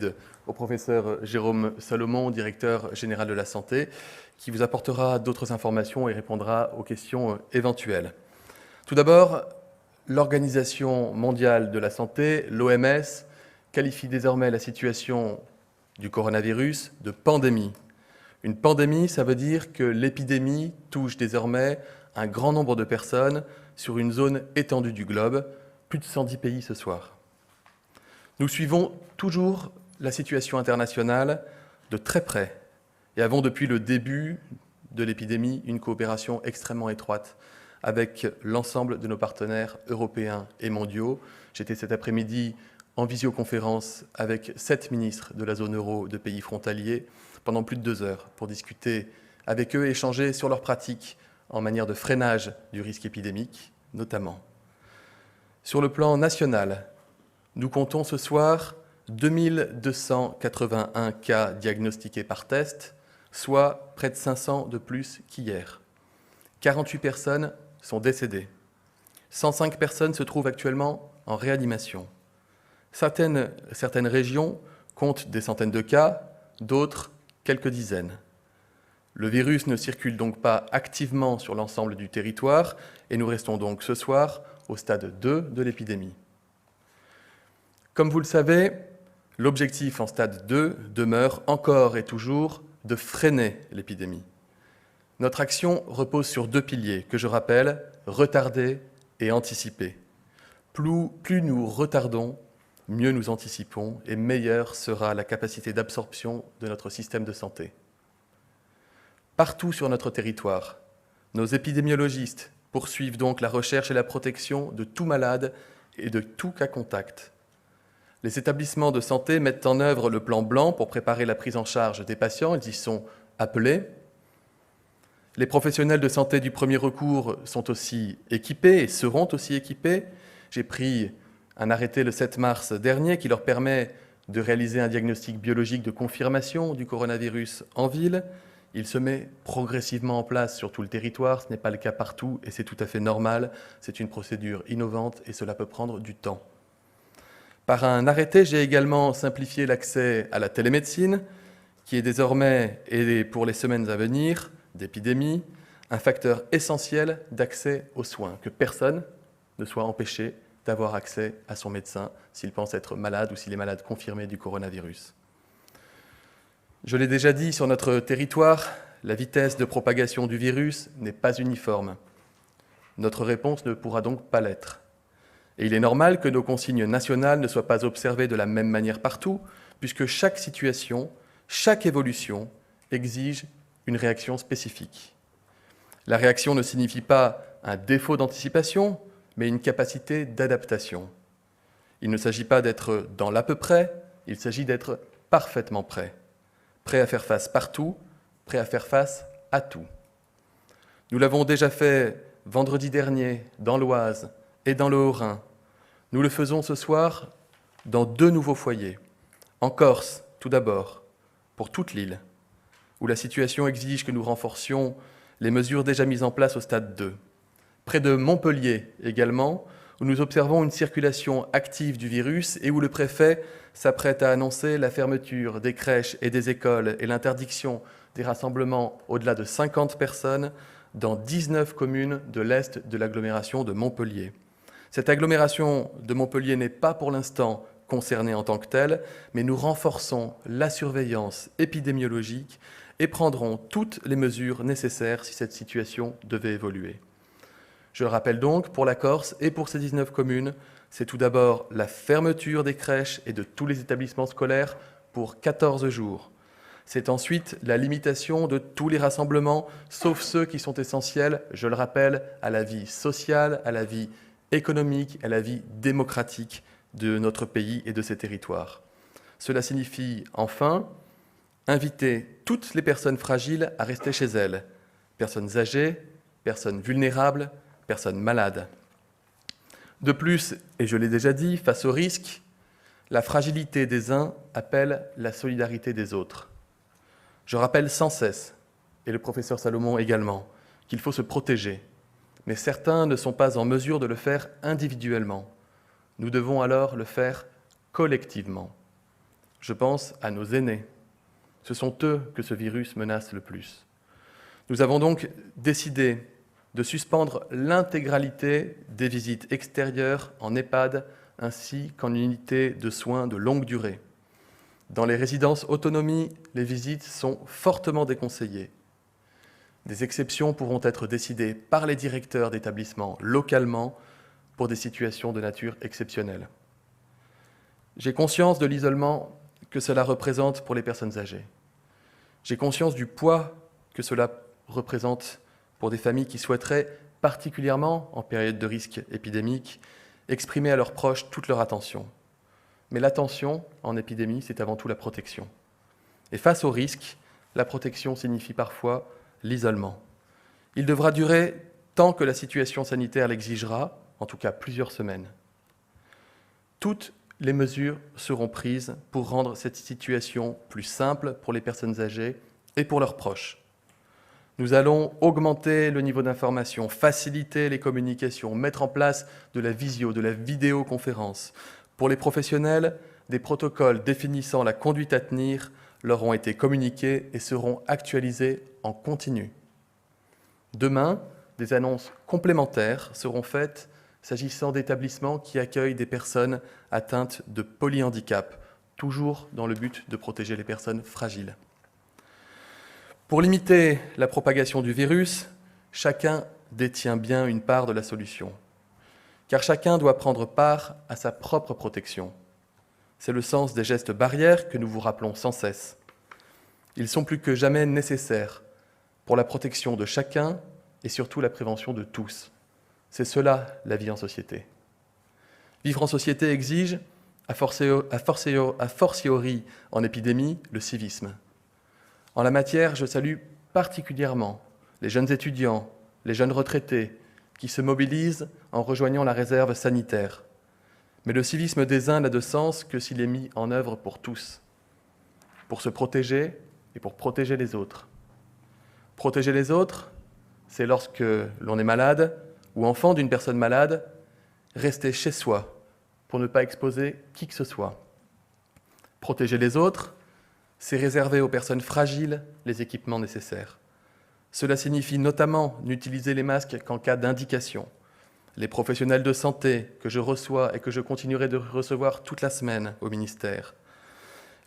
rapide au professeur Jérôme Salomon, directeur général de la santé, qui vous apportera d'autres informations et répondra aux questions éventuelles. Tout d'abord, l'Organisation mondiale de la santé, l'OMS, qualifie désormais la situation du coronavirus de pandémie. Une pandémie, ça veut dire que l'épidémie touche désormais un grand nombre de personnes sur une zone étendue du globe, plus de 110 pays ce soir. Nous suivons toujours la situation internationale de très près et avons depuis le début de l'épidémie une coopération extrêmement étroite avec l'ensemble de nos partenaires européens et mondiaux. J'étais cet après-midi en visioconférence avec 7 ministres de la zone euro de pays frontaliers pendant plus de 2 heures pour discuter avec eux et échanger sur leurs pratiques en matière de freinage du risque épidémique, notamment. Sur le plan national, nous comptons ce soir 2281 cas diagnostiqués par test, soit près de 500 de plus qu'hier. 48 personnes sont décédées. 105 personnes se trouvent actuellement en réanimation. Certaines régions comptent des centaines de cas, d'autres quelques dizaines. Le virus ne circule donc pas activement sur l'ensemble du territoire et nous restons donc ce soir au stade 2 de l'épidémie. Comme vous le savez, l'objectif en stade 2 demeure encore et toujours de freiner l'épidémie. Notre action repose sur 2 piliers que je rappelle, retarder et anticiper. Plus nous retardons, mieux nous anticipons et meilleure sera la capacité d'absorption de notre système de santé. Partout sur notre territoire, nos épidémiologistes poursuivent donc la recherche et la protection de tout malade et de tout cas contact. Les établissements de santé mettent en œuvre le plan blanc pour préparer la prise en charge des patients. Ils y sont appelés. Les professionnels de santé du premier recours sont aussi équipés et seront aussi équipés. J'ai pris un arrêté le 7 mars dernier qui leur permet de réaliser un diagnostic biologique de confirmation du coronavirus en ville. Il se met progressivement en place sur tout le territoire. Ce n'est pas le cas partout et c'est tout à fait normal. C'est une procédure innovante et cela peut prendre du temps. Par un arrêté, j'ai également simplifié l'accès à la télémédecine, qui est désormais, et pour les semaines à venir, d'épidémie, un facteur essentiel d'accès aux soins, que personne ne soit empêché d'avoir accès à son médecin s'il pense être malade ou s'il est malade confirmé du coronavirus. Je l'ai déjà dit, sur notre territoire, la vitesse de propagation du virus n'est pas uniforme. Notre réponse ne pourra donc pas l'être. Et il est normal que nos consignes nationales ne soient pas observées de la même manière partout, puisque chaque situation, chaque évolution exige une réaction spécifique. La réaction ne signifie pas un défaut d'anticipation, mais une capacité d'adaptation. Il ne s'agit pas d'être dans l'à peu près, il s'agit d'être parfaitement prêt. Prêt à faire face partout, prêt à faire face à tout. Nous l'avons déjà fait vendredi dernier dans l'Oise et dans le Haut-Rhin. Nous le faisons ce soir dans 2 nouveaux foyers. En Corse, tout d'abord, pour toute l'île, où la situation exige que nous renforcions les mesures déjà mises en place au stade 2. Près de Montpellier également, où nous observons une circulation active du virus et où le préfet s'apprête à annoncer la fermeture des crèches et des écoles et l'interdiction des rassemblements au-delà de 50 personnes dans 19 communes de l'est de l'agglomération de Montpellier. Cette agglomération de Montpellier n'est pas pour l'instant concernée en tant que telle, mais nous renforçons la surveillance épidémiologique et prendrons toutes les mesures nécessaires si cette situation devait évoluer. Je le rappelle donc, pour la Corse et pour ces 19 communes, c'est tout d'abord la fermeture des crèches et de tous les établissements scolaires pour 14 jours. C'est ensuite la limitation de tous les rassemblements, sauf ceux qui sont essentiels, je le rappelle, à la vie sociale, à la vie économique, à la vie démocratique de notre pays et de ses territoires. Cela signifie enfin inviter toutes les personnes fragiles à rester chez elles, personnes âgées, personnes vulnérables, personnes malades. De plus, et je l'ai déjà dit, face au risque, la fragilité des uns appelle la solidarité des autres. Je rappelle sans cesse, et le professeur Salomon également, qu'il faut se protéger, mais certains ne sont pas en mesure de le faire individuellement. Nous devons alors le faire collectivement. Je pense à nos aînés. Ce sont eux que ce virus menace le plus. Nous avons donc décidé de suspendre l'intégralité des visites extérieures en EHPAD ainsi qu'en unité de soins de longue durée. Dans les résidences autonomie, les visites sont fortement déconseillées. Des exceptions pourront être décidées par les directeurs d'établissements localement pour des situations de nature exceptionnelle. J'ai conscience de l'isolement que cela représente pour les personnes âgées. J'ai conscience du poids que cela représente pour des familles qui souhaiteraient, particulièrement en période de risque épidémique, exprimer à leurs proches toute leur attention. Mais l'attention en épidémie, c'est avant tout la protection. Et face au risque, la protection signifie parfois l'isolement. Il devra durer tant que la situation sanitaire l'exigera, en tout cas plusieurs semaines. Toutes les mesures seront prises pour rendre cette situation plus simple pour les personnes âgées et pour leurs proches. Nous allons augmenter le niveau d'information, faciliter les communications, mettre en place de la visio, de la vidéoconférence. Pour les professionnels, des protocoles définissant la conduite à tenir leur ont été communiqués et seront actualisés en continu. Demain, des annonces complémentaires seront faites s'agissant d'établissements qui accueillent des personnes atteintes de polyhandicap, toujours dans le but de protéger les personnes fragiles. Pour limiter la propagation du virus, chacun détient bien une part de la solution, car chacun doit prendre part à sa propre protection. C'est le sens des gestes barrières que nous vous rappelons sans cesse. Ils sont plus que jamais nécessaires pour la protection de chacun et surtout la prévention de tous. C'est cela la vie en société. Vivre en société exige, a fortiori en épidémie, le civisme. En la matière, je salue particulièrement les jeunes étudiants, les jeunes retraités qui se mobilisent en rejoignant la réserve sanitaire. Mais le civisme des uns n'a de sens que s'il est mis en œuvre pour tous, pour se protéger et pour protéger les autres. Protéger les autres, c'est lorsque l'on est malade ou enfant d'une personne malade, rester chez soi pour ne pas exposer qui que ce soit. Protéger les autres, c'est réserver aux personnes fragiles les équipements nécessaires. Cela signifie notamment n'utiliser les masques qu'en cas d'indication. Les professionnels de santé que je reçois et que je continuerai de recevoir toute la semaine au ministère.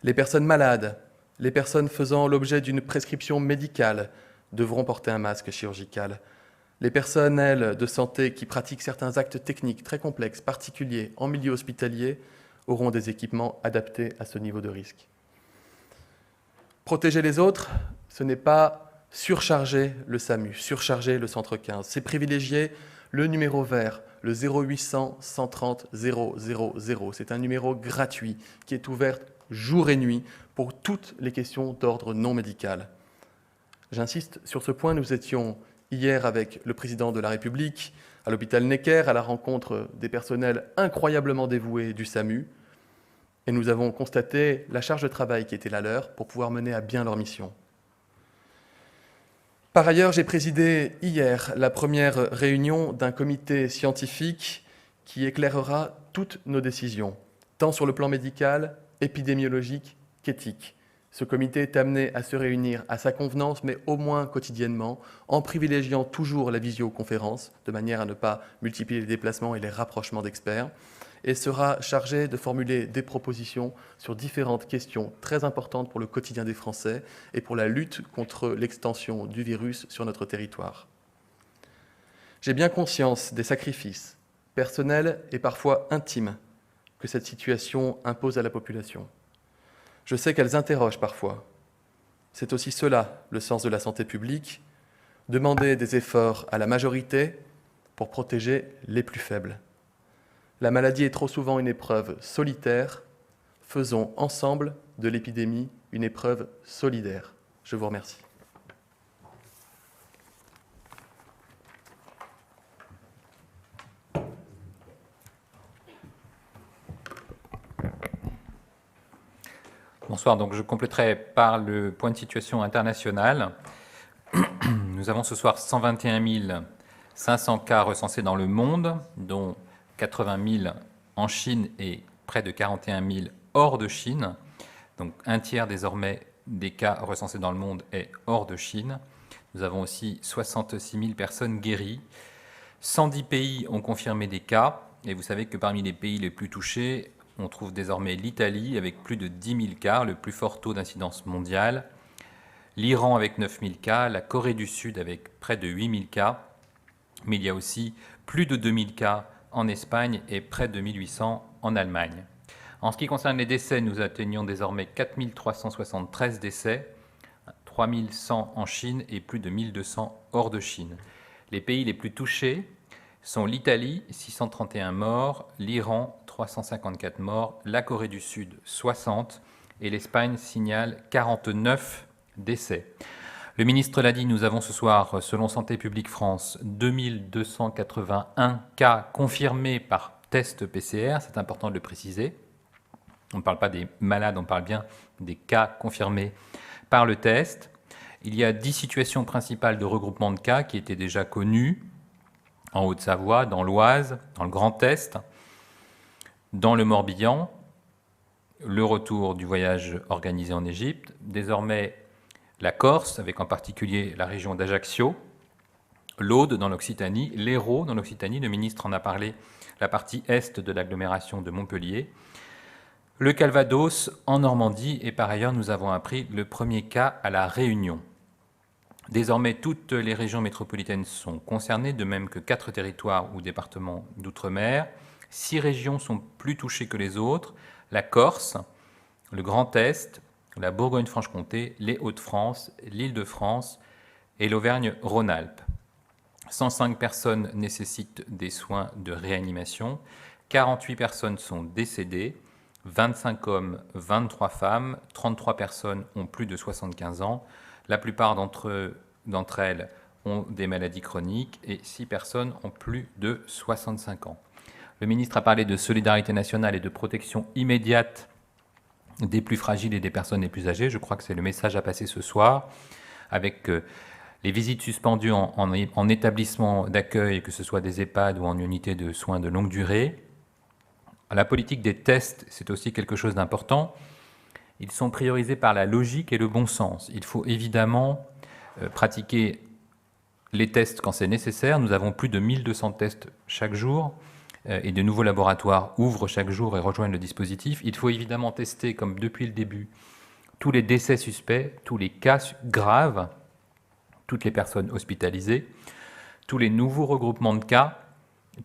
Les personnes malades, les personnes faisant l'objet d'une prescription médicale devront porter un masque chirurgical. Les personnels de santé qui pratiquent certains actes techniques très complexes, particuliers, en milieu hospitalier, auront des équipements adaptés à ce niveau de risque. Protéger les autres, ce n'est pas surcharger le SAMU, surcharger le centre 15. C'est privilégier le numéro vert, le 0800 130 000. C'est un numéro gratuit qui est ouvert jour et nuit pour toutes les questions d'ordre non médical. J'insiste sur ce point, nous étions hier avec le président de la République à l'hôpital Necker à la rencontre des personnels incroyablement dévoués du SAMU et nous avons constaté la charge de travail qui était la leur pour pouvoir mener à bien leur mission. Par ailleurs, j'ai présidé hier la première réunion d'un comité scientifique qui éclairera toutes nos décisions, tant sur le plan médical, épidémiologique qu'éthique. Ce comité est amené à se réunir à sa convenance, mais au moins quotidiennement, en privilégiant toujours la visioconférence, de manière à ne pas multiplier les déplacements et les rapprochements d'experts, et sera chargé de formuler des propositions sur différentes questions très importantes pour le quotidien des Français et pour la lutte contre l'extension du virus sur notre territoire. J'ai bien conscience des sacrifices personnels et parfois intimes que cette situation impose à la population. Je sais qu'elles interrogent parfois. C'est aussi cela, le sens de la santé publique, demander des efforts à la majorité pour protéger les plus faibles. La maladie est trop souvent une épreuve solitaire. Faisons ensemble de l'épidémie une épreuve solidaire. Je vous remercie. Bonsoir, donc je compléterai par le point de situation international. Nous avons ce soir 121 500 cas recensés dans le monde, dont 80 000 en Chine et près de 41 000 hors de Chine. Donc un tiers désormais des cas recensés dans le monde est hors de Chine. Nous avons aussi 66 000 personnes guéries. 110 pays ont confirmé des cas. Et vous savez que parmi les pays les plus touchés, on trouve désormais l'Italie avec plus de 10 000 cas, le plus fort taux d'incidence mondiale. L'Iran avec 9 000 cas, la Corée du Sud avec près de 8 000 cas. Mais il y a aussi plus de 2 000 cas en Espagne et près de 1 800 en Allemagne. En ce qui concerne les décès, nous atteignons désormais 4 373 décès, 3 100 en Chine et plus de 1 200 hors de Chine. Les pays les plus touchés sont l'Italie, 631 morts, l'Iran, 354 morts, la Corée du Sud, 60, et l'Espagne signale 49 décès. Le ministre l'a dit, nous avons ce soir, selon Santé publique France, 2281 cas confirmés par test PCR, c'est important de le préciser. On ne parle pas des malades, on parle bien des cas confirmés par le test. Il y a 10 situations principales de regroupement de cas qui étaient déjà connues en Haute-Savoie, dans l'Oise, dans le Grand Est, dans le Morbihan, le retour du voyage organisé en Égypte, désormais la Corse, avec en particulier la région d'Ajaccio, l'Aude dans l'Occitanie, l'Hérault dans l'Occitanie, le ministre en a parlé, la partie est de l'agglomération de Montpellier, le Calvados en Normandie, et par ailleurs nous avons appris le premier cas à La Réunion. Désormais, toutes les régions métropolitaines sont concernées, de même que 4 territoires ou départements d'outre-mer. 6 régions sont plus touchées que les autres, la Corse, le Grand Est, la Bourgogne-Franche-Comté, les Hauts-de-France, l'Île-de-France et l'Auvergne-Rhône-Alpes. 105 personnes nécessitent des soins de réanimation, 48 personnes sont décédées, 25 hommes, 23 femmes, 33 personnes ont plus de 75 ans, la plupart d'entre elles ont des maladies chroniques et 6 personnes ont plus de 65 ans. Le ministre a parlé de solidarité nationale et de protection immédiate des plus fragiles et des personnes les plus âgées. Je crois que c'est le message à passer ce soir, avec les visites suspendues en établissement d'accueil, que ce soit des EHPAD ou en unité de soins de longue durée. La politique des tests, c'est aussi quelque chose d'important. Ils sont priorisés par la logique et le bon sens. Il faut évidemment pratiquer les tests quand c'est nécessaire. Nous avons plus de 1200 tests chaque jour et de nouveaux laboratoires ouvrent chaque jour et rejoignent le dispositif. Il faut évidemment tester, comme depuis le début, tous les décès suspects, tous les cas graves, toutes les personnes hospitalisées, tous les nouveaux regroupements de cas,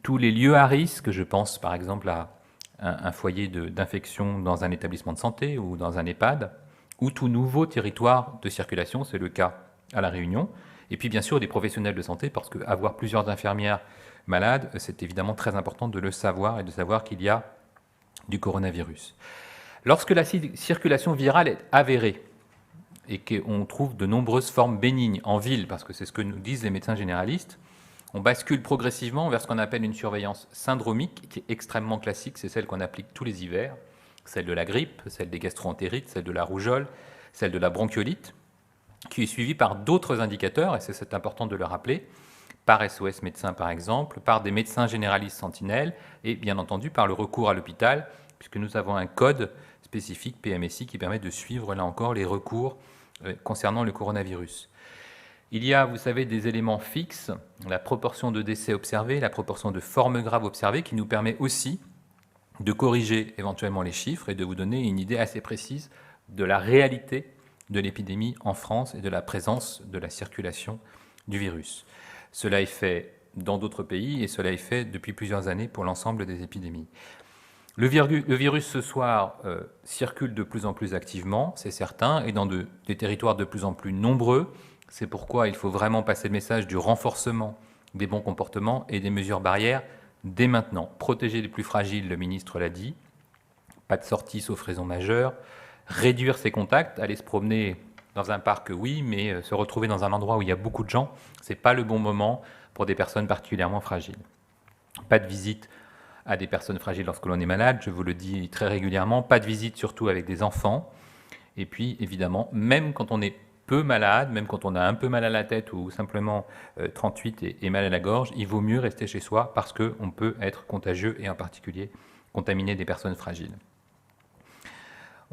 tous les lieux à risque. Je pense par exemple à un foyer d'infection dans un établissement de santé ou dans un EHPAD, ou tout nouveau territoire de circulation, c'est le cas à La Réunion. Et puis bien sûr des professionnels de santé, parce qu'avoir plusieurs infirmières malades, c'est évidemment très important de le savoir et de savoir qu'il y a du coronavirus. Lorsque la circulation virale est avérée et qu'on trouve de nombreuses formes bénignes en ville, parce que c'est ce que nous disent les médecins généralistes, on bascule progressivement vers ce qu'on appelle une surveillance syndromique, qui est extrêmement classique, c'est celle qu'on applique tous les hivers, celle de la grippe, celle des gastro-entérites, celle de la rougeole, celle de la bronchiolite, qui est suivie par d'autres indicateurs, et c'est important de le rappeler, par SOS Médecins par exemple, par des médecins généralistes sentinelles, et bien entendu par le recours à l'hôpital, puisque nous avons un code spécifique PMSI qui permet de suivre là encore les recours concernant le coronavirus. Il y a, vous savez, des éléments fixes, la proportion de décès observés, la proportion de formes graves observées, qui nous permet aussi de corriger éventuellement les chiffres et de vous donner une idée assez précise de la réalité de l'épidémie en France et de la présence de la circulation du virus. Cela est fait dans d'autres pays et cela est fait depuis plusieurs années pour l'ensemble des épidémies. Le virus ce soir circule de plus en plus activement, c'est certain, et dans des territoires de plus en plus nombreux. C'est pourquoi il faut vraiment passer le message du renforcement des bons comportements et des mesures barrières dès maintenant. Protéger les plus fragiles, le ministre l'a dit, pas de sortie sauf raison majeure, réduire ses contacts, aller se promener dans un parc, oui, mais se retrouver dans un endroit où il y a beaucoup de gens, ce n'est pas le bon moment pour des personnes particulièrement fragiles. Pas de visite à des personnes fragiles lorsque l'on est malade, je vous le dis très régulièrement, pas de visite surtout avec des enfants, et puis évidemment, même quand on est peu malade, même quand on a un peu mal à la tête ou simplement 38 et mal à la gorge, il vaut mieux rester chez soi parce qu'on peut être contagieux et en particulier contaminer des personnes fragiles.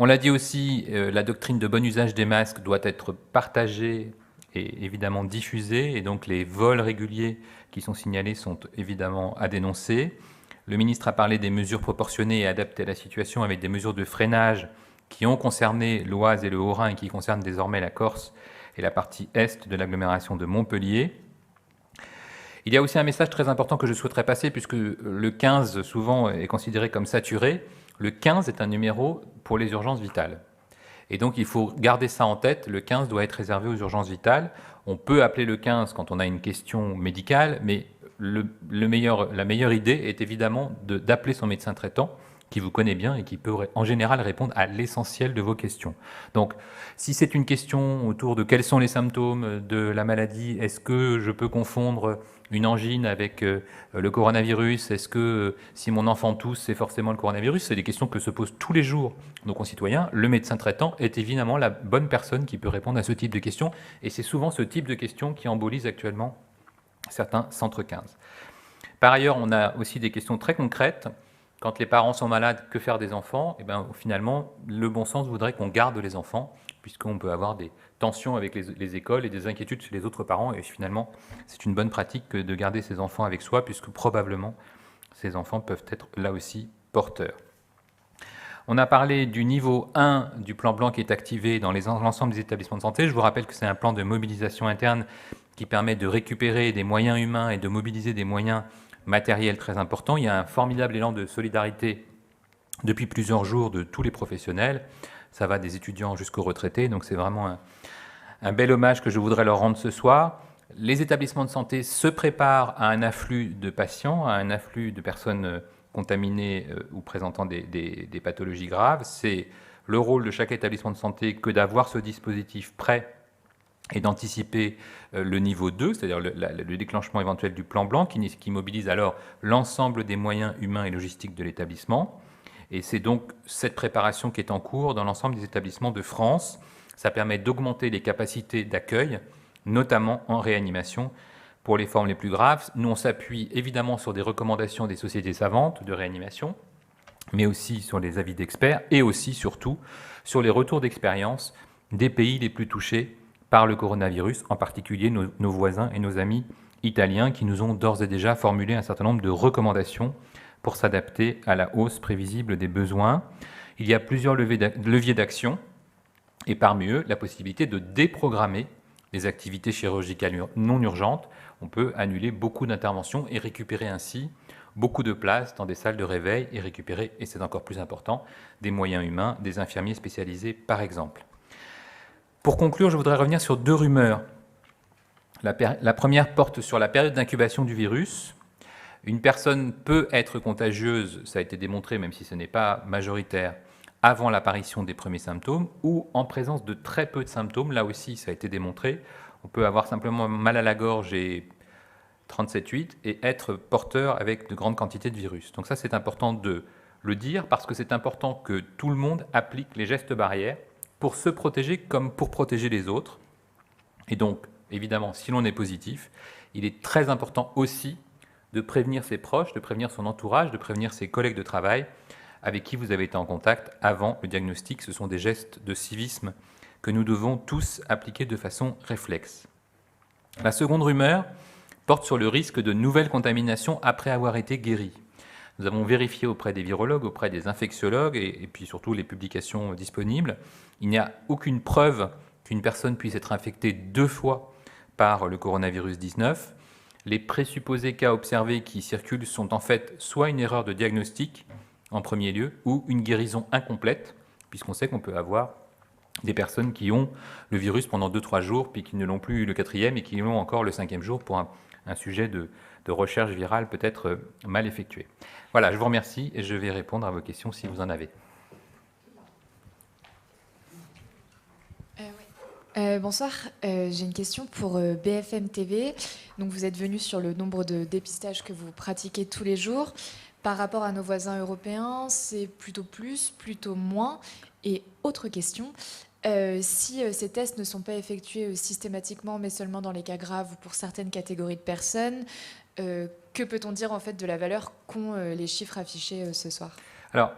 On l'a dit aussi, la doctrine de bon usage des masques doit être partagée et évidemment diffusée, et donc les vols réguliers qui sont signalés sont évidemment à dénoncer. Le ministre a parlé des mesures proportionnées et adaptées à la situation, avec des mesures de freinage qui ont concerné l'Oise et le Haut-Rhin et qui concernent désormais la Corse et la partie est de l'agglomération de Montpellier. Il y a aussi un message très important que je souhaiterais passer, puisque le 15 souvent est considéré comme saturé. Le 15 est un numéro pour les urgences vitales. Et donc il faut garder ça en tête, le 15 doit être réservé aux urgences vitales. On peut appeler le 15 quand on a une question médicale, mais la meilleure idée est évidemment d'appeler son médecin traitant, qui vous connaît bien et qui peut en général répondre à l'essentiel de vos questions. Donc, si c'est une question autour de quels sont les symptômes de la maladie, est-ce que je peux confondre une angine avec le coronavirus, est-ce que si mon enfant tousse, c'est forcément le coronavirus, c'est des questions que se posent tous les jours nos concitoyens. Le médecin traitant est évidemment la bonne personne qui peut répondre à ce type de questions, et c'est souvent ce type de questions qui embolise actuellement certains centres 15. Par ailleurs, on a aussi des questions très concrètes. Quand les parents sont malades, que faire des enfants? Eh bien, finalement, le bon sens voudrait qu'on garde les enfants, puisqu'on peut avoir des tensions avec les écoles et des inquiétudes chez les autres parents. Et finalement, c'est une bonne pratique que de garder ses enfants avec soi, puisque probablement, ces enfants peuvent être là aussi porteurs. On a parlé du niveau 1 du plan blanc qui est activé dans l'ensemble des établissements de santé. Je vous rappelle que c'est un plan de mobilisation interne qui permet de récupérer des moyens humains et de mobiliser des moyens matériel très important. Il y a un formidable élan de solidarité depuis plusieurs jours de tous les professionnels. Ça va des étudiants jusqu'aux retraités, donc c'est vraiment un bel hommage que je voudrais leur rendre ce soir. Les établissements de santé se préparent à un afflux de patients, à un afflux de personnes contaminées ou présentant des pathologies graves. C'est le rôle de chaque établissement de santé que d'avoir ce dispositif prêt et d'anticiper le niveau 2, c'est-à-dire le déclenchement éventuel du plan blanc, qui mobilise alors l'ensemble des moyens humains et logistiques de l'établissement. Et c'est donc cette préparation qui est en cours dans l'ensemble des établissements de France. Ça permet d'augmenter les capacités d'accueil, notamment en réanimation, pour les formes les plus graves. Nous, on s'appuie évidemment sur des recommandations des sociétés savantes de réanimation, mais aussi sur les avis d'experts, et aussi, surtout, sur les retours d'expérience des pays les plus touchés par le coronavirus, en particulier nos voisins et nos amis italiens qui nous ont d'ores et déjà formulé un certain nombre de recommandations pour s'adapter à la hausse prévisible des besoins. Il y a plusieurs leviers d'action, et parmi eux, la possibilité de déprogrammer les activités chirurgicales non urgentes. On peut annuler beaucoup d'interventions et récupérer ainsi beaucoup de places dans des salles de réveil et récupérer, et c'est encore plus important, des moyens humains, des infirmiers spécialisés par exemple. Pour conclure, je voudrais revenir sur deux rumeurs. La première porte sur la période d'incubation du virus. Une personne peut être contagieuse, ça a été démontré, même si ce n'est pas majoritaire, avant l'apparition des premiers symptômes ou en présence de très peu de symptômes. Là aussi, ça a été démontré. On peut avoir simplement mal à la gorge et 37,8 et être porteur avec de grandes quantités de virus. Donc ça, c'est important de le dire parce que c'est important que tout le monde applique les gestes barrières pour se protéger comme pour protéger les autres. Et donc, évidemment, si l'on est positif, il est très important aussi de prévenir ses proches, de prévenir son entourage, de prévenir ses collègues de travail avec qui vous avez été en contact avant le diagnostic. Ce sont des gestes de civisme que nous devons tous appliquer de façon réflexe. La seconde rumeur porte sur le risque de nouvelles contaminations après avoir été guéri. Nous avons vérifié auprès des virologues, auprès des infectiologues et puis surtout les publications disponibles. Il n'y a aucune preuve qu'une personne puisse être infectée 2 fois par le coronavirus 19. Les présupposés cas observés qui circulent sont en fait soit une erreur de diagnostic en premier lieu ou une guérison incomplète, puisqu'on sait qu'on peut avoir des personnes qui ont le virus pendant 2-3 jours puis qui ne l'ont plus le 4e et qui l'ont encore le 5e jour pour un sujet de recherche virale peut-être mal effectué. Voilà, je vous remercie et je vais répondre à vos questions si vous en avez. Bonsoir, j'ai une question pour BFM TV. Donc vous êtes venu sur le nombre de dépistages que vous pratiquez tous les jours. Par rapport à nos voisins européens, c'est plutôt plus, plutôt moins. Et autre question, si ces tests ne sont pas effectués systématiquement, mais seulement dans les cas graves ou pour certaines catégories de personnes, que peut-on dire en fait de la valeur qu'ont les chiffres affichés ce soir ? Alors,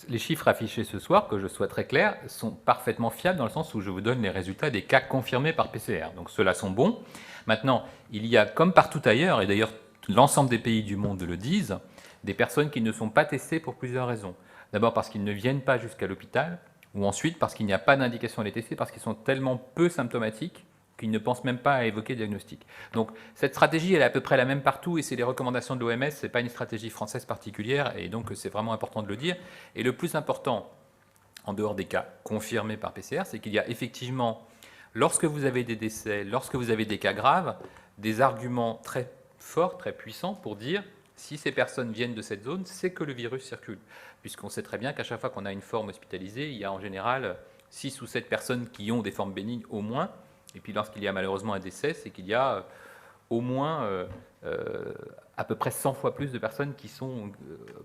les chiffres affichés ce soir, que je sois très clair, sont parfaitement fiables dans le sens où je vous donne les résultats des cas confirmés par PCR. Donc ceux-là sont bons. Maintenant, il y a, comme partout ailleurs, et d'ailleurs l'ensemble des pays du monde le disent, des personnes qui ne sont pas testées pour plusieurs raisons. D'abord parce qu'ils ne viennent pas jusqu'à l'hôpital, ou ensuite parce qu'il n'y a pas d'indication à les tester, parce qu'ils sont tellement peu symptomatiques qu'ils ne pensent même pas à évoquer le diagnostic. Donc cette stratégie, elle est à peu près la même partout, et c'est les recommandations de l'OMS, ce n'est pas une stratégie française particulière, et donc c'est vraiment important de le dire. Et le plus important, en dehors des cas confirmés par PCR, c'est qu'il y a effectivement, lorsque vous avez des décès, lorsque vous avez des cas graves, des arguments très forts, très puissants pour dire si ces personnes viennent de cette zone, c'est que le virus circule. Puisqu'on sait très bien qu'à chaque fois qu'on a une forme hospitalisée, il y a en général 6 ou 7 personnes qui ont des formes bénignes au moins. Et puis lorsqu'il y a malheureusement un décès, c'est qu'il y a au moins à peu près 100 fois plus de personnes qui sont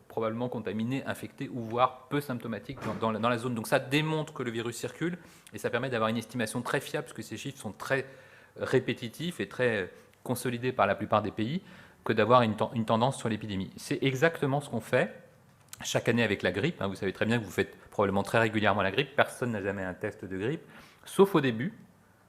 probablement contaminées, infectées ou voire peu symptomatiques dans la zone. Donc ça démontre que le virus circule et ça permet d'avoir une estimation très fiable, parce que ces chiffres sont très répétitifs et très consolidés par la plupart des pays, que d'avoir une tendance sur l'épidémie. C'est exactement ce qu'on fait chaque année avec la grippe. Vous savez très bien que vous faites probablement très régulièrement la grippe. Personne n'a jamais un test de grippe, sauf au début,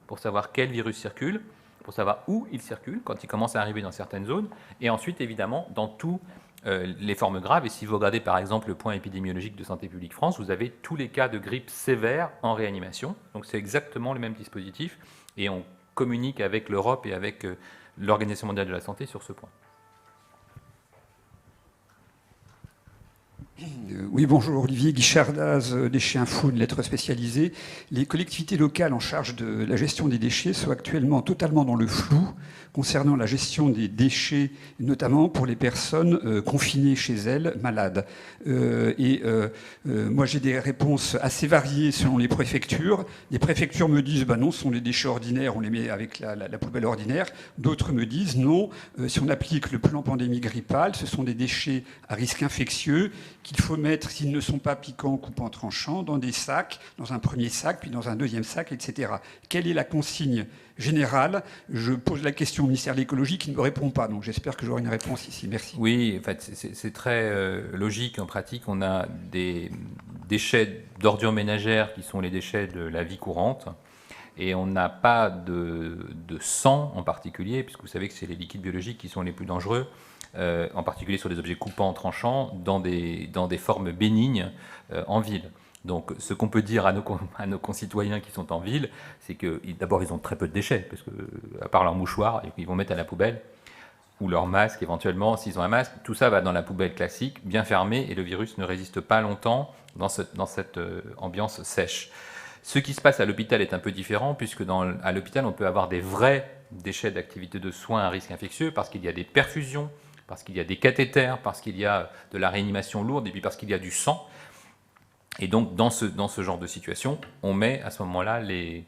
pour savoir quel virus circule, pour savoir où il circule, quand il commence à arriver dans certaines zones, et ensuite, évidemment, dans tous les formes graves. Et si vous regardez, par exemple, le point épidémiologique de Santé publique France, vous avez tous les cas de grippe sévère en réanimation. Donc c'est exactement le même dispositif, et on communique avec l'Europe et avec l'Organisation mondiale de la santé sur ce point. Oui, bonjour, Olivier Guichardaz, Déchets Info, une lettre spécialisée. Les collectivités locales en charge de la gestion des déchets sont actuellement totalement dans le flou concernant la gestion des déchets, notamment pour les personnes confinées chez elles, malades. Moi, j'ai des réponses assez variées selon les préfectures. Les préfectures me disent, non, ce sont des déchets ordinaires, on les met avec la poubelle ordinaire. D'autres me disent, non, si on applique le plan pandémie grippale, ce sont des déchets à risque infectieux qu'il faut mettre, s'ils ne sont pas piquants, coupants, tranchants, dans des sacs, dans un premier sac, puis dans un deuxième sac, etc. Quelle est la consigne générale? Je pose la question au ministère de l'écologie qui ne me répond pas, donc j'espère que j'aurai une réponse ici. Merci. Oui, en fait, c'est très logique en pratique. On a des déchets d'ordures ménagères qui sont les déchets de la vie courante, et on n'a pas de sang en particulier, puisque vous savez que c'est les liquides biologiques qui sont les plus dangereux, en particulier sur des objets coupants, tranchants, dans des formes bénignes en ville. Donc ce qu'on peut dire à nos concitoyens qui sont en ville, c'est que d'abord ils ont très peu de déchets, parce que à part leur mouchoir, ils vont mettre à la poubelle, ou leur masque éventuellement, s'ils ont un masque, tout ça va dans la poubelle classique, bien fermée, et le virus ne résiste pas longtemps dans cette ambiance sèche. Ce qui se passe à l'hôpital est un peu différent, puisque à l'hôpital on peut avoir des vrais déchets d'activité de soins à risque infectieux, parce qu'il y a des perfusions, parce qu'il y a des cathéters, parce qu'il y a de la réanimation lourde, et puis parce qu'il y a du sang. Et donc, dans ce genre de situation, on met à ce moment-là les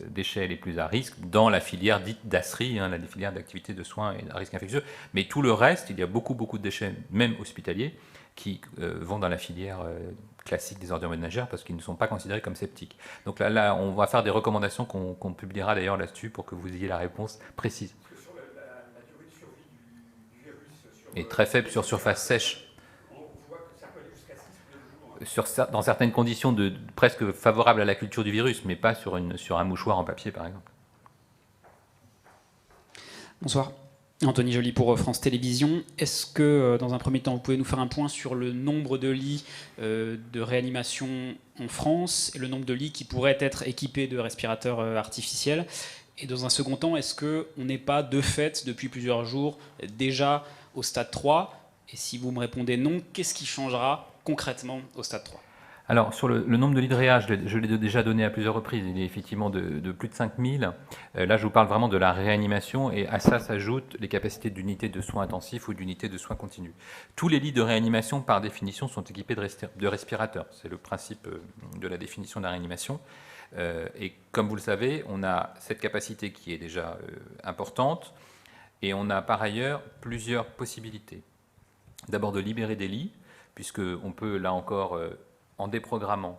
déchets les plus à risque dans la filière dite d'ASRI, la filière d'activité de soins et à risque infectieux. Mais tout le reste, il y a beaucoup de déchets, même hospitaliers, qui vont dans la filière classique des ordures ménagères parce qu'ils ne sont pas considérés comme septiques. Donc là, on va faire des recommandations qu'on publiera d'ailleurs là-dessus pour que vous ayez la réponse précise. Est très faible sur surface sèche. Dans certaines conditions presque favorables à la culture du virus, mais pas sur un mouchoir en papier, par exemple. Bonsoir. Anthony Joly pour France Télévisions. Est-ce que, dans un premier temps, vous pouvez nous faire un point sur le nombre de lits de réanimation en France et le nombre de lits qui pourraient être équipés de respirateurs artificiels? Et dans un second temps, est-ce qu'on n'est pas, de fait, depuis plusieurs jours, déjà au stade 3? Et si vous me répondez non, qu'est-ce qui changera concrètement au stade 3? Alors, sur le nombre de lits de réa, je l'ai déjà donné à plusieurs reprises. Il est effectivement de plus de 5000. Là, je vous parle vraiment de la réanimation, et à ça s'ajoutent les capacités d'unités de soins intensifs ou d'unités de soins continus. Tous les lits de réanimation, par définition, sont équipés de respirateurs. C'est le principe de la définition de la réanimation. Et comme vous le savez, on a cette capacité qui est déjà importante, et on a par ailleurs plusieurs possibilités. D'abord de libérer des lits, puisqu'on peut, là encore, en déprogrammant,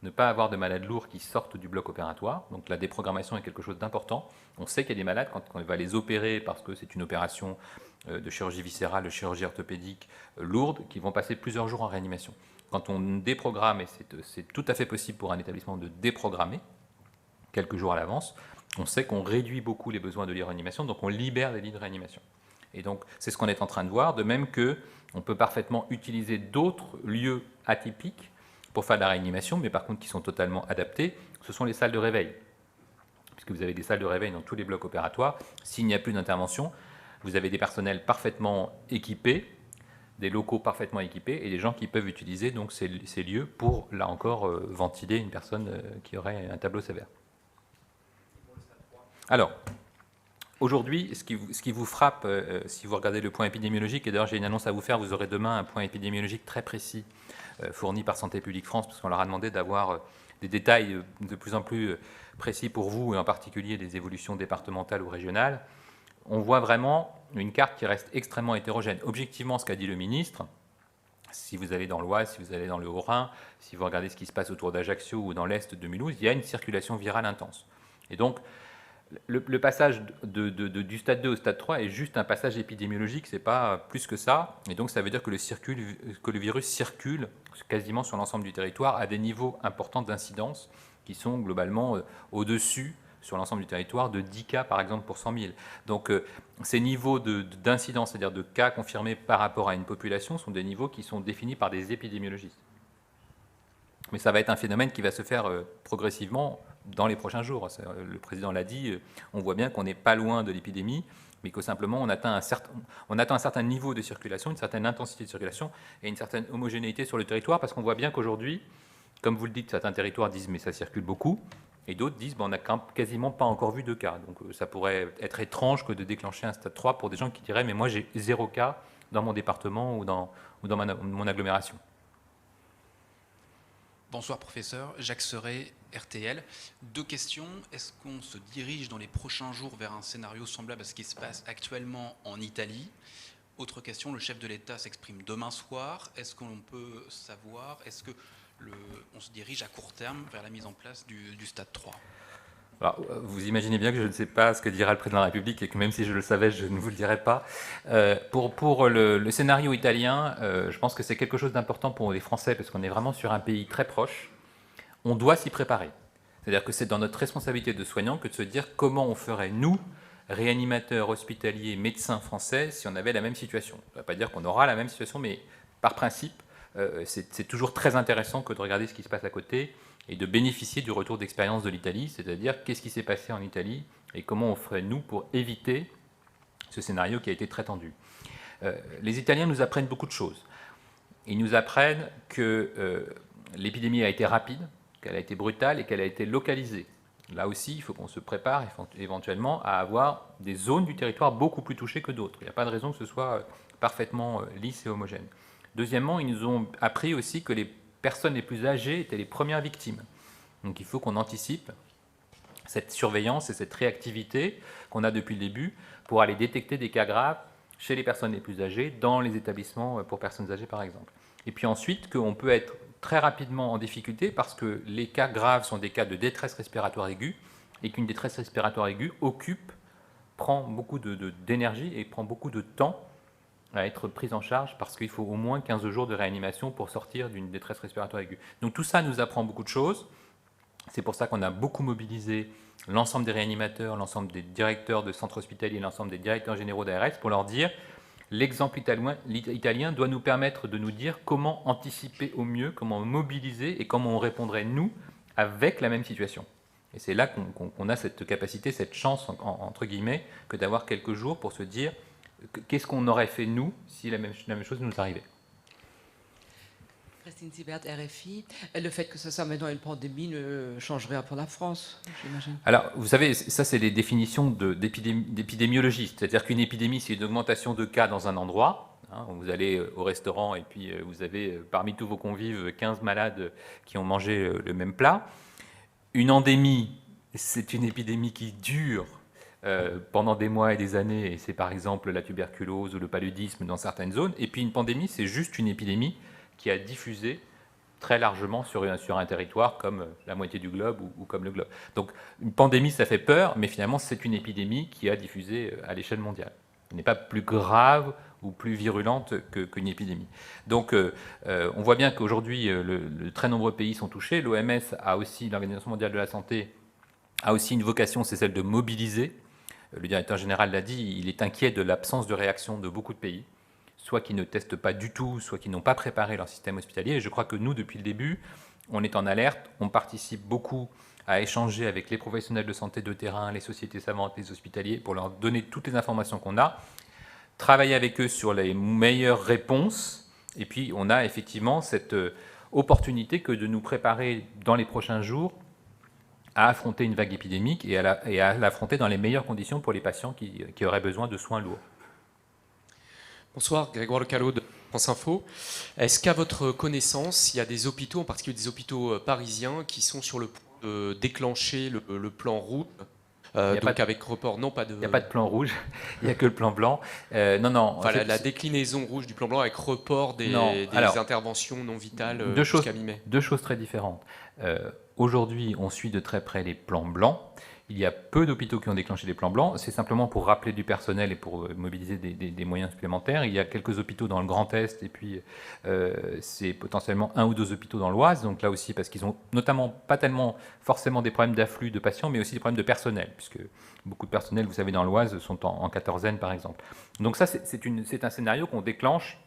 ne pas avoir de malades lourds qui sortent du bloc opératoire. Donc la déprogrammation est quelque chose d'important. On sait qu'il y a des malades, quand on va les opérer parce que c'est une opération de chirurgie viscérale, de chirurgie orthopédique lourde, qui vont passer plusieurs jours en réanimation. Quand on déprogramme, et c'est tout à fait possible pour un établissement de déprogrammer quelques jours à l'avance, on sait qu'on réduit beaucoup les besoins de lits de réanimation, donc on libère des lits de réanimation. Et donc c'est ce qu'on est en train de voir, de même qu'on peut parfaitement utiliser d'autres lieux atypiques pour faire de la réanimation, mais par contre qui sont totalement adaptés, ce sont les salles de réveil. Puisque vous avez des salles de réveil dans tous les blocs opératoires, s'il n'y a plus d'intervention, vous avez des personnels parfaitement équipés, des locaux parfaitement équipés, et des gens qui peuvent utiliser donc ces lieux pour, là encore, ventiler une personne qui aurait un tableau sévère. Alors, aujourd'hui, ce qui vous frappe, si vous regardez le point épidémiologique, et d'ailleurs j'ai une annonce à vous faire, vous aurez demain un point épidémiologique très précis fourni par Santé publique France, parce qu'on leur a demandé d'avoir des détails de plus en plus précis pour vous, et en particulier des évolutions départementales ou régionales. On voit vraiment une carte qui reste extrêmement hétérogène. Objectivement, ce qu'a dit le ministre, si vous allez dans l'Oise, si vous allez dans le Haut-Rhin, si vous regardez ce qui se passe autour d'Ajaccio ou dans l'Est de Mulhouse, il y a une circulation virale intense. Et donc, le passage du stade 2 au stade 3 est juste un passage épidémiologique, ce n'est pas plus que ça. Et donc, ça veut dire que le virus circule quasiment sur l'ensemble du territoire à des niveaux importants d'incidence qui sont globalement au-dessus sur l'ensemble du territoire de 10 cas, par exemple, pour 100 000. Donc, ces niveaux d'incidence, c'est-à-dire de cas confirmés par rapport à une population, sont des niveaux qui sont définis par des épidémiologistes. Mais ça va être un phénomène qui va se faire progressivement dans les prochains jours. Le président l'a dit, on voit bien qu'on n'est pas loin de l'épidémie, mais que simplement on atteint un certain niveau de circulation, une certaine intensité de circulation et une certaine homogénéité sur le territoire, parce qu'on voit bien qu'aujourd'hui, comme vous le dites, certains territoires disent mais ça circule beaucoup, et d'autres disent on n'a quasiment pas encore vu de cas. Donc ça pourrait être étrange que de déclencher un stade 3 pour des gens qui diraient mais moi j'ai 0 cas dans mon département ou dans mon agglomération. Bonsoir professeur, Jacques Serret, RTL. 2 questions. Est-ce qu'on se dirige dans les prochains jours vers un scénario semblable à ce qui se passe actuellement en Italie? Autre question, le chef de l'État s'exprime demain soir. Est-ce qu'on peut savoir, est-ce qu'on se dirige à court terme vers la mise en place du stade 3? Alors, vous imaginez bien que je ne sais pas ce que dira le président de la République et que même si je le savais, je ne vous le dirai pas. Pour le scénario italien, je pense que c'est quelque chose d'important pour les Français parce qu'on est vraiment sur un pays très proche. On doit s'y préparer. C'est-à-dire que c'est dans notre responsabilité de soignants que de se dire comment on ferait, nous, réanimateurs, hospitaliers, médecins français, si on avait la même situation. Ça ne veut pas dire qu'on aura la même situation, mais par principe, c'est toujours très intéressant que de regarder ce qui se passe à côté et de bénéficier du retour d'expérience de l'Italie, c'est-à-dire qu'est-ce qui s'est passé en Italie et comment on ferait, nous, pour éviter ce scénario qui a été très tendu. Les Italiens nous apprennent beaucoup de choses. Ils nous apprennent que l'épidémie a été rapide, qu'elle a été brutale et qu'elle a été localisée. Là aussi, il faut qu'on se prépare éventuellement à avoir des zones du territoire beaucoup plus touchées que d'autres. Il n'y a pas de raison que ce soit parfaitement lisse et homogène. Deuxièmement, ils nous ont appris aussi que les personnes les plus âgées étaient les premières victimes. Donc il faut qu'on anticipe cette surveillance et cette réactivité qu'on a depuis le début pour aller détecter des cas graves chez les personnes les plus âgées, dans les établissements pour personnes âgées par exemple. Et puis ensuite qu'on peut être très rapidement en difficulté parce que les cas graves sont des cas de détresse respiratoire aiguë et qu'une détresse respiratoire aiguë prend beaucoup d'énergie et prend beaucoup de temps à être prise en charge parce qu'il faut au moins 15 jours de réanimation pour sortir d'une détresse respiratoire aiguë. Donc tout ça nous apprend beaucoup de choses. C'est pour ça qu'on a beaucoup mobilisé l'ensemble des réanimateurs, l'ensemble des directeurs de centres hospitaliers, l'ensemble des directeurs généraux d'ARS pour leur dire l'exemple italien doit nous permettre de nous dire comment anticiper au mieux, comment mobiliser et comment on répondrait, nous, avec la même situation. Et c'est là qu'on a cette capacité, cette chance, entre guillemets, que d'avoir quelques jours pour se dire qu'est-ce qu'on aurait fait, nous, si la même chose nous arrivait. Christine Sibert, RFI. Le fait que ce soit maintenant une pandémie ne change rien pour la France, j'imagine. Alors, vous savez, ça, c'est les définitions d'épidémiologistes. C'est-à-dire qu'une épidémie, c'est une augmentation de cas dans un endroit. Vous allez au restaurant et puis vous avez, parmi tous vos convives, 15 malades qui ont mangé le même plat. Une endémie, c'est une épidémie qui dure pendant des mois et des années. Et c'est par exemple la tuberculose ou le paludisme dans certaines zones. Et puis une pandémie, c'est juste une épidémie qui a diffusé très largement sur un territoire comme la moitié du globe ou comme le globe. Donc une pandémie, ça fait peur, mais finalement c'est une épidémie qui a diffusé à l'échelle mondiale. Elle n'est pas plus grave ou plus virulente qu'une épidémie. Donc on voit bien qu'aujourd'hui, de très nombreux pays sont touchés. L'OMS a aussi, l'Organisation mondiale de la santé, a aussi une vocation, c'est celle de mobiliser. Le directeur général l'a dit, il est inquiet de l'absence de réaction de beaucoup de pays, soit qui ne testent pas du tout, soit qui n'ont pas préparé leur système hospitalier. Et je crois que nous, depuis le début, on est en alerte, on participe beaucoup à échanger avec les professionnels de santé de terrain, les sociétés savantes, les hospitaliers, pour leur donner toutes les informations qu'on a, travailler avec eux sur les meilleures réponses, et puis on a effectivement cette opportunité que de nous préparer dans les prochains jours à affronter une vague épidémique et à l'affronter dans les meilleures conditions pour les patients qui auraient besoin de soins lourds. Bonsoir, Grégoire Lecalot de France Info. Est-ce qu'à votre connaissance, il y a des hôpitaux, en particulier des hôpitaux parisiens, qui sont sur le point de déclencher le plan rouge avec report, non pas de... Il n'y a pas de plan rouge, il n'y a que le plan blanc. Non. Enfin, la déclinaison rouge du plan blanc avec report des interventions non vitales jusqu'à mi-mai. Deux choses très différentes. Aujourd'hui, on suit de très près les plans blancs. Il y a peu d'hôpitaux qui ont déclenché les plans blancs. C'est simplement pour rappeler du personnel et pour mobiliser des moyens supplémentaires. Il y a quelques hôpitaux dans le Grand Est et puis c'est potentiellement 1 ou 2 hôpitaux dans l'Oise. Donc là aussi, parce qu'ils ont notamment pas tellement forcément des problèmes d'afflux de patients, mais aussi des problèmes de personnel, puisque beaucoup de personnel, vous savez, dans l'Oise sont en quatorzaine, par exemple. Donc ça, c'est un scénario qu'on déclenche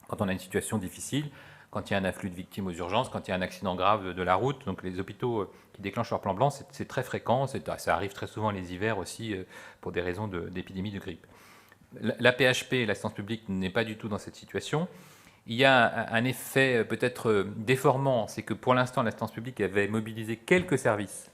quand on a une situation difficile, quand il y a un afflux de victimes aux urgences, quand il y a un accident grave de la route. Donc les hôpitaux qui déclenchent leur plan blanc, c'est très fréquent, ça arrive très souvent les hivers aussi pour des raisons d'épidémie de grippe. La PHP, l'assistance publique, n'est pas du tout dans cette situation. Il y a un effet peut-être déformant, c'est que pour l'instant, l'assistance publique avait mobilisé quelques services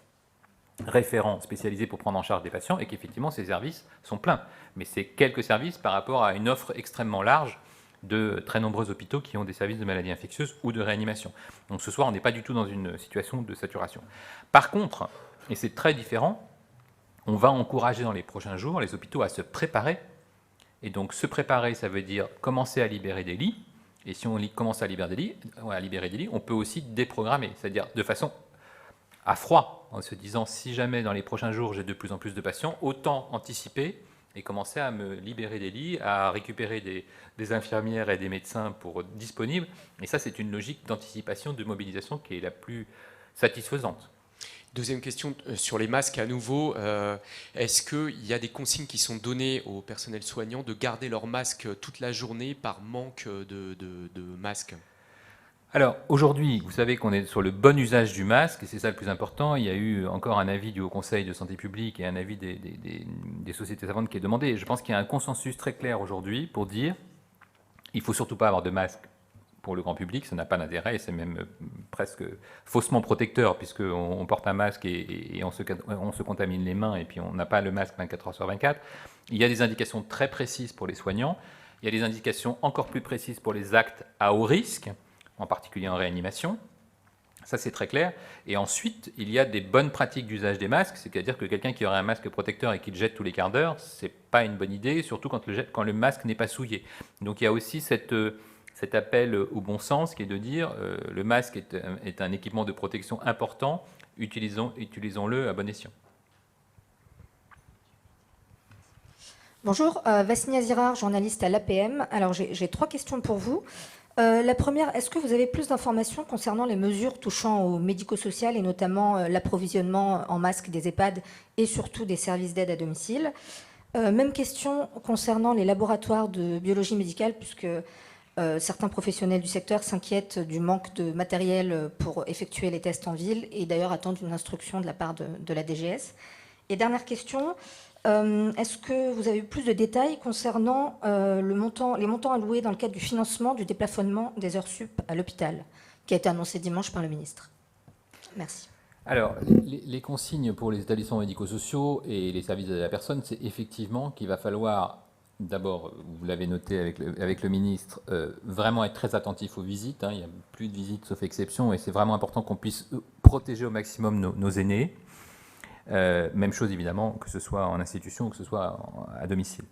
référents spécialisés pour prendre en charge des patients et qu'effectivement ces services sont pleins. Mais c'est quelques services par rapport à une offre extrêmement large de très nombreux hôpitaux qui ont des services de maladies infectieuses ou de réanimation. Donc ce soir, on n'est pas du tout dans une situation de saturation. Par contre, et c'est très différent, on va encourager dans les prochains jours les hôpitaux à se préparer. Et donc se préparer, ça veut dire commencer à libérer des lits. Et si on commence à libérer des lits, on peut aussi déprogrammer, c'est-à-dire de façon à froid, en se disant si jamais dans les prochains jours j'ai de plus en plus de patients, autant anticiper et commencer à me libérer des lits, à récupérer des infirmières et des médecins disponibles. Et ça, c'est une logique d'anticipation, de mobilisation qui est la plus satisfaisante. Deuxième question sur les masques à nouveau. Est-ce qu'il y a des consignes qui sont données au personnel soignant de garder leur masque toute la journée par manque de masques ? Alors aujourd'hui, vous savez qu'on est sur le bon usage du masque, et c'est ça le plus important. Il y a eu encore un avis du Haut Conseil de santé publique et un avis des sociétés savantes qui est demandé. Je pense qu'il y a un consensus très clair aujourd'hui pour dire il ne faut surtout pas avoir de masque pour le grand public, ça n'a pas d'intérêt, et c'est même presque faussement protecteur, puisqu'on porte un masque et on se contamine les mains, et puis on n'a pas le masque 24 heures sur 24. Il y a des indications très précises pour les soignants, il y a des indications encore plus précises pour les actes à haut risque, en particulier en réanimation. Ça, c'est très clair. Et ensuite, il y a des bonnes pratiques d'usage des masques, c'est-à-dire que quelqu'un qui aurait un masque protecteur et qui le jette tous les quarts d'heure, ce n'est pas une bonne idée, surtout quand le masque n'est pas souillé. Donc il y a aussi cet appel au bon sens qui est de dire le masque est un équipement de protection important, utilisons-le à bon escient. Bonjour, Vassinia Zirard, journaliste à l'APM. Alors j'ai 3 questions pour vous. La première, est-ce que vous avez plus d'informations concernant les mesures touchant au médico-social et notamment l'approvisionnement en masques des EHPAD et surtout des services d'aide à domicile ? Même question concernant les laboratoires de biologie médicale, puisque certains professionnels du secteur s'inquiètent du manque de matériel pour effectuer les tests en ville et d'ailleurs attendent une instruction de la part de la DGS. Et dernière question, est-ce que vous avez eu plus de détails concernant les montants alloués dans le cadre du financement du déplafonnement des heures sup à l'hôpital, qui a été annoncé dimanche par le ministre ? Merci. Alors, les consignes pour les établissements médico-sociaux et les services de la personne, c'est effectivement qu'il va falloir, d'abord, vous l'avez noté avec le ministre, vraiment être très attentif aux visites. Il n'y a plus de visites sauf exception, et c'est vraiment important qu'on puisse protéger au maximum nos aînés. Même chose évidemment, que ce soit en institution ou que ce soit à domicile.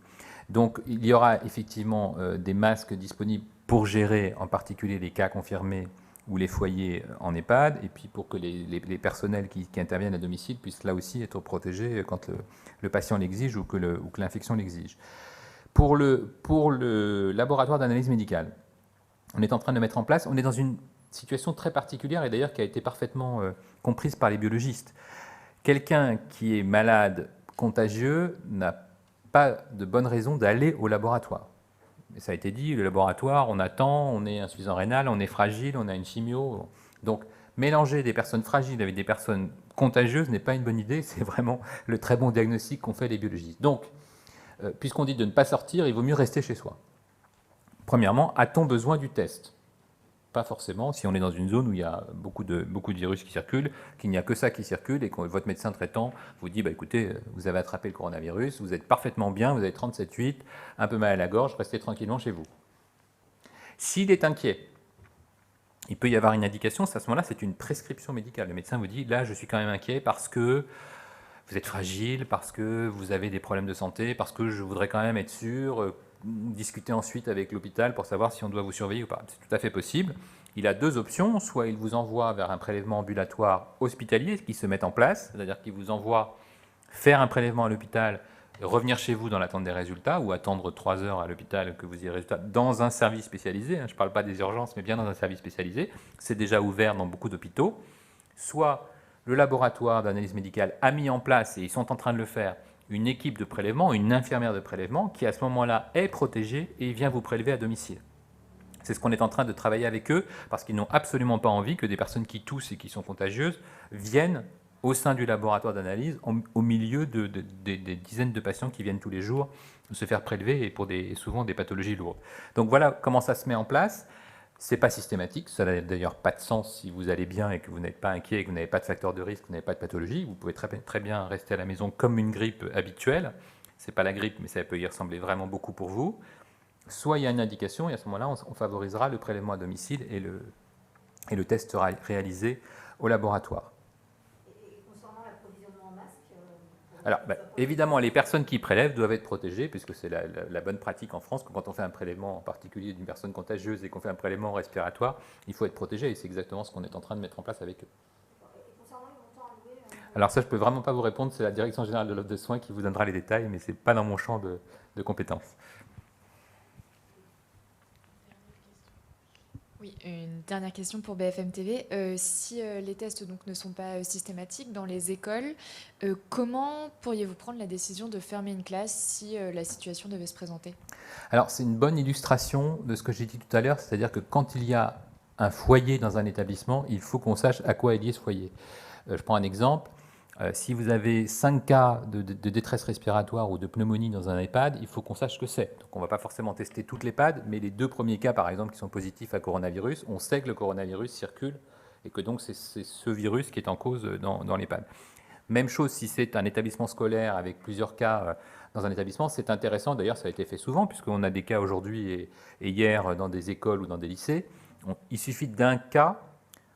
Donc il y aura effectivement des masques disponibles pour gérer en particulier les cas confirmés ou les foyers en EHPAD, et puis pour que les personnels qui interviennent à domicile puissent là aussi être protégés quand le patient l'exige ou que l'infection l'exige. Pour le laboratoire d'analyse médicale, on est en train de mettre en place, on est dans une situation très particulière et d'ailleurs qui a été parfaitement comprise par les biologistes. Quelqu'un qui est malade, contagieux, n'a pas de bonne raison d'aller au laboratoire. Et ça a été dit, le laboratoire, on attend, on est insuffisant rénal, on est fragile, on a une chimio. Donc, mélanger des personnes fragiles avec des personnes contagieuses n'est pas une bonne idée, c'est vraiment le très bon diagnostic qu'ont fait les biologistes. Donc, puisqu'on dit de ne pas sortir, il vaut mieux rester chez soi. Premièrement, a-t-on besoin du test ? Pas forcément, si on est dans une zone où il y a beaucoup de virus qui circulent, qu'il n'y a que ça qui circule et que votre médecin traitant vous dit écoutez, vous avez attrapé le coronavirus, vous êtes parfaitement bien, vous avez 37,8, un peu mal à la gorge, restez tranquillement chez vous. S'il est inquiet, il peut y avoir une indication, à ce moment-là, c'est une prescription médicale. Le médecin vous dit là, je suis quand même inquiet parce que vous êtes fragile, parce que vous avez des problèmes de santé, parce que je voudrais quand même être sûr. Discuter ensuite avec l'hôpital pour savoir si on doit vous surveiller ou pas. C'est tout à fait possible. Il a deux options. Soit il vous envoie vers un prélèvement ambulatoire hospitalier qui se met en place, c'est-à-dire qu'il vous envoie faire un prélèvement à l'hôpital, revenir chez vous dans l'attente des résultats ou attendre 3 heures à l'hôpital que vous ayez les résultats dans un service spécialisé. Je ne parle pas des urgences, mais bien dans un service spécialisé. C'est déjà ouvert dans beaucoup d'hôpitaux. Soit le laboratoire d'analyse médicale a mis en place, et ils sont en train de le faire, une équipe de prélèvement, une infirmière de prélèvement qui à ce moment-là est protégée et vient vous prélever à domicile. C'est ce qu'on est en train de travailler avec eux parce qu'ils n'ont absolument pas envie que des personnes qui toussent et qui sont contagieuses viennent au sein du laboratoire d'analyse au milieu des dizaines de patients qui viennent tous les jours se faire prélever et pour souvent des pathologies lourdes. Donc voilà comment ça se met en place. Ce n'est pas systématique, ça n'a d'ailleurs pas de sens si vous allez bien et que vous n'êtes pas inquiet et que vous n'avez pas de facteur de risque, que vous n'avez pas de pathologie. Vous pouvez très bien rester à la maison comme une grippe habituelle. Ce n'est pas la grippe, mais ça peut y ressembler vraiment beaucoup pour vous. Soit il y a une indication et à ce moment-là, on favorisera le prélèvement à domicile et le test sera réalisé au laboratoire. Et concernant l'approvisionnement en masques Alors, évidemment, les personnes qui prélèvent doivent être protégées, puisque c'est la bonne pratique en France, que quand on fait un prélèvement en particulier d'une personne contagieuse et qu'on fait un prélèvement respiratoire, il faut être protégé, et c'est exactement ce qu'on est en train de mettre en place avec eux. Alors ça, je ne peux vraiment pas vous répondre, c'est la Direction générale de l'offre de soins qui vous donnera les détails, mais ce n'est pas dans mon champ de compétences. Oui, une dernière question pour BFM TV. Si les tests donc, ne sont pas systématiques dans les écoles, comment pourriez-vous prendre la décision de fermer une classe si la situation devait se présenter ? Alors, c'est une bonne illustration de ce que j'ai dit tout à l'heure, c'est-à-dire que quand il y a un foyer dans un établissement, il faut qu'on sache à quoi est lié ce foyer. Je prends un exemple. Si vous avez 5 cas de détresse respiratoire ou de pneumonie dans un EHPAD, il faut qu'on sache ce que c'est. Donc on ne va pas forcément tester toute l'EHPAD, mais les 2 premiers cas, par exemple, qui sont positifs à coronavirus, on sait que le coronavirus circule et que donc c'est ce virus qui est en cause dans l'EHPAD. Même chose si c'est un établissement scolaire avec plusieurs cas dans un établissement, c'est intéressant, d'ailleurs ça a été fait souvent, puisqu'on a des cas aujourd'hui et hier dans des écoles ou dans des lycées. Il suffit d'un cas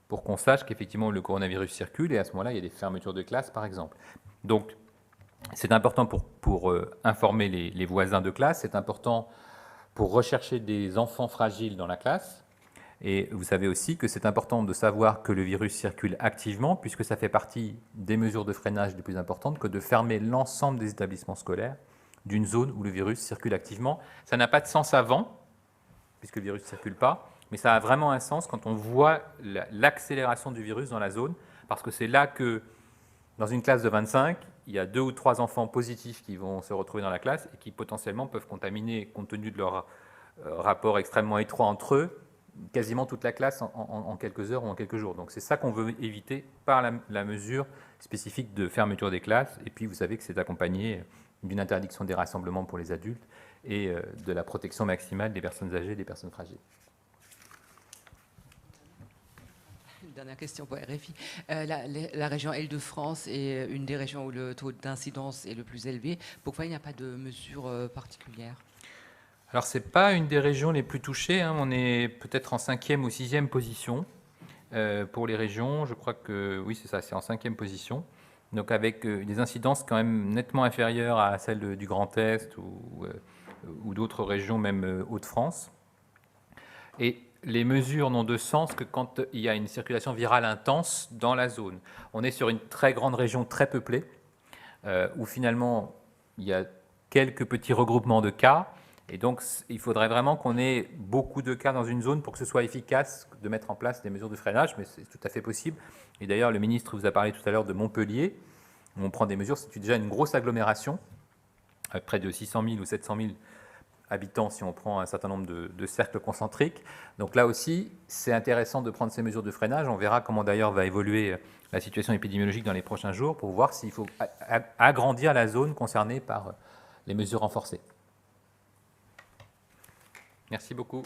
pour qu'on sache qu'effectivement le coronavirus circule, et à ce moment-là, il y a des fermetures de classe, par exemple. Donc, c'est important pour informer les voisins de classe, c'est important pour rechercher des enfants fragiles dans la classe, et vous savez aussi que c'est important de savoir que le virus circule activement, puisque ça fait partie des mesures de freinage les plus importantes que de fermer l'ensemble des établissements scolaires d'une zone où le virus circule activement. Ça n'a pas de sens avant, puisque le virus ne circule pas, mais ça a vraiment un sens quand on voit l'accélération du virus dans la zone, parce que c'est là que, dans une classe de 25, il y a 2 ou 3 enfants positifs qui vont se retrouver dans la classe et qui potentiellement peuvent contaminer, compte tenu de leur rapport extrêmement étroit entre eux, quasiment toute la classe en quelques heures ou en quelques jours. Donc c'est ça qu'on veut éviter par la mesure spécifique de fermeture des classes. Et puis vous savez que c'est accompagné d'une interdiction des rassemblements pour les adultes et de la protection maximale des personnes âgées et des personnes fragiles. Une dernière question pour RFI. La région Île-de-France est une des régions où le taux d'incidence est le plus élevé. Pourquoi il n'y a pas de mesures particulières ? Alors, ce n'est pas une des régions les plus touchées. On est peut-être en 5e ou 6e position pour les régions. Je crois que, oui, c'est ça, c'est en 5e position. Donc, avec des incidences quand même nettement inférieures à celles du Grand Est ou d'autres régions, même Hauts-de-France. Et les mesures n'ont de sens que quand il y a une circulation virale intense dans la zone. On est sur une très grande région très peuplée, où finalement il y a quelques petits regroupements de cas, et donc il faudrait vraiment qu'on ait beaucoup de cas dans une zone pour que ce soit efficace de mettre en place des mesures de freinage, mais c'est tout à fait possible. Et d'ailleurs, le ministre vous a parlé tout à l'heure de Montpellier, où on prend des mesures, c'est déjà une grosse agglomération, avec près de 600 000 ou 700 000 habitants si on prend un certain nombre de cercles concentriques. Donc là aussi, c'est intéressant de prendre ces mesures de freinage. On verra comment d'ailleurs va évoluer la situation épidémiologique dans les prochains jours pour voir s'il faut agrandir la zone concernée par les mesures renforcées. Merci beaucoup.